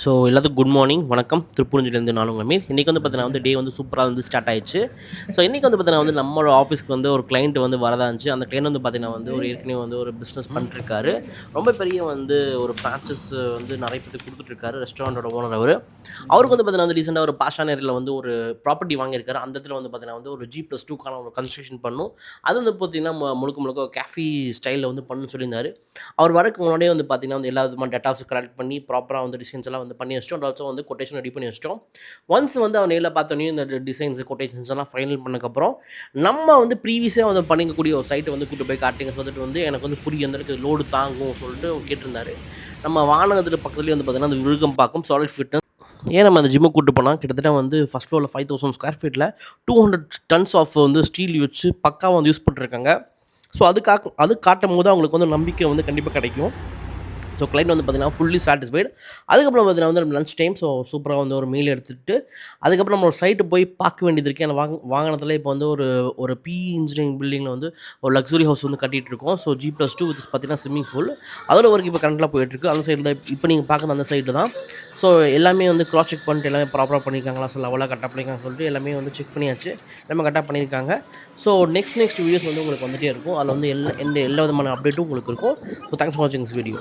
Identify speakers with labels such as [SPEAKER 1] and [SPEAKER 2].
[SPEAKER 1] So எல்லாத்துக்கும் good morning வணக்கம். திருப்பூர்லேருந்து நான் உங்கள் மீர். இன்றைக்கி வந்து பார்த்தீங்கன்னா டே வந்து சூப்பராக வந்து ஸ்டார்ட் ஆயிடுச்சு. ஸோ இன்றைக்கி வந்து பார்த்தீங்கன்னா நம்மளோட ஆஃபீஸ்க்கு வந்து ஒரு கிளைண்ட் வந்து வரதா இருந்துச்சு. அந்த கிளைண்ட் வந்து பார்த்தீங்கன்னா ஒரு ஏற்கனவே வந்து ஒரு பிஸ்னஸ் பண்ணிட்டுருக்காரு. ரொம்ப பெரிய வந்து ஒரு ஃப்ரான்ச்சைஸ் வந்து நிறைய பேருக்கு கொடுத்துட்ருக்காரு. ரெஸ்டாரண்ட்டோட ஓனர் அவரு. அவருக்கு வந்து பார்த்தீங்கன்னா ரீசெண்டாக ஒரு பாஷான ஏரியாவில் வந்து ஒரு ப்ராப்பர்ட்டி வாங்கியிருக்காரு. அந்த இடத்துல வந்து பார்த்தீங்கன்னா ஒரு G+2க்கான ஒரு கன்ஸ்ட்ரக்ஷன் பண்ணணும். அது வந்து பார்த்தீங்கன்னா முழுக்க முழுக்க கேஃபி ஸ்டைலில் வந்து பண்ணணும்னு சொல்லியிருந்தாரு. அவர் வரக்கு முன்னாடியே வந்து பார்த்தீங்கன்னா எல்லா விதமான டேட்டாஸ் கலெக்ட் பண்ணி ப்ராப்பராக வந்து டிசைன்ஸ் எல்லாம் வந்து பண்ணி வச்சிட்டோம். ஆல்சோ வந்து கொட்டேஷன் ரெடி பண்ணி வச்சிட்டோம். ஒன்ஸ் வந்து அவர் நேரில் பார்த்தோன்னே இந்த டிசைன்ஸ் கொட்டேஷன்ஸ் எல்லாம் ஃபைனல் பண்ணதுக்கப்புறம் நம்ம வந்து ப்ரீவியஸாக வந்து பண்ணிக்கக்கூடிய ஒரு சைட்டை வந்து கூட்டு போய் காட்டிங்க வந்துட்டு வந்து எனக்கு வந்து புரிய எந்த அளவுக்கு லோடு தாங்கும் சொல்லிட்டு அவர் கேட்டிருந்தாரு. நம்ம வானகத்துக்கு பக்கத்துலேயே வந்து பார்த்தீங்கன்னா அந்த விழுகம்பாக்கம் சாலிட் ஃபிட்னஸ் ஏன் நம்ம அந்த ஜிம்முக்கு கூட்டு போனால் கிட்டத்தட்ட வந்து ஃபஸ்ட் ஃப்ளோரில் 5000 ஸ்கொயர் ஃபீட்டில் 200 டன்ஸ் ஆஃப் வந்து ஸ்டீல் வச்சு பக்காவாக வந்து யூஸ் பண்ணிருக்காங்க. ஸோ அது காட்டும் போது அவங்களுக்கு வந்து நம்பிக்கை வந்து கண்டிப்பாக கிடைக்கும். ஸோ கிளைண்ட் வந்து பார்த்தீங்கன்னா ஃபுல்லி சாட்டிஸ்ஃபைடு. அதுக்கப்புறம் பார்த்தீங்கன்னா வந்து லஞ்ச் டைம். ஸோ சூப்பராக வந்து ஒரு மீல் எடுத்துட்டு அதுக்கப்புறம் நம்ம ஒரு சைட்டு போய் பார்க்க வேண்டியது இருக்குது. ஏன்னா வாகனத்தில் இப்போ வந்து ஒரு ஒரு இன்ஜினியரிங் பில்டிங்கில் வந்து ஒரு லக்ஸுரி ஹவுஸ் வந்து கட்டிகிட்டு இருக்கோம். ஸோ G+2 வித் பார்த்தீங்கன்னா ஸ்விம்மிங் பூல் அதோட ஒர்க் இப்போ கரண்ட்டில் போயிட்டுருக்கு. அந்த சைடில் இப்போ நீங்கள் பார்க்குற அந்த சைடு தான். ஸோ எல்லாமே வந்து கிராஸ் செக் பண்ணிட்டு எல்லாமே ப்ராப்பராக பண்ணியிருக்காங்களா, ஸோ லெவலாக கரெக்டாக பண்ணியிருக்காங்கன்னு சொல்லிட்டு எல்லாமே வந்து செக் பண்ணியாச்சு. எல்லாமே கரெக்டாக பண்ணியிருக்காங்க. ஸோ நெக்ஸ்ட் வீடியோஸ் வந்து உங்களுக்கு வந்துகிட்டே இருக்கும். அதில் வந்து எல்லா விதமான அப்டேட்டும் உங்களுக்கு இருக்கும். ஸோ தேங்க்ஸ் ஃபார் வாட்சிங் திஸ் வீடியோ.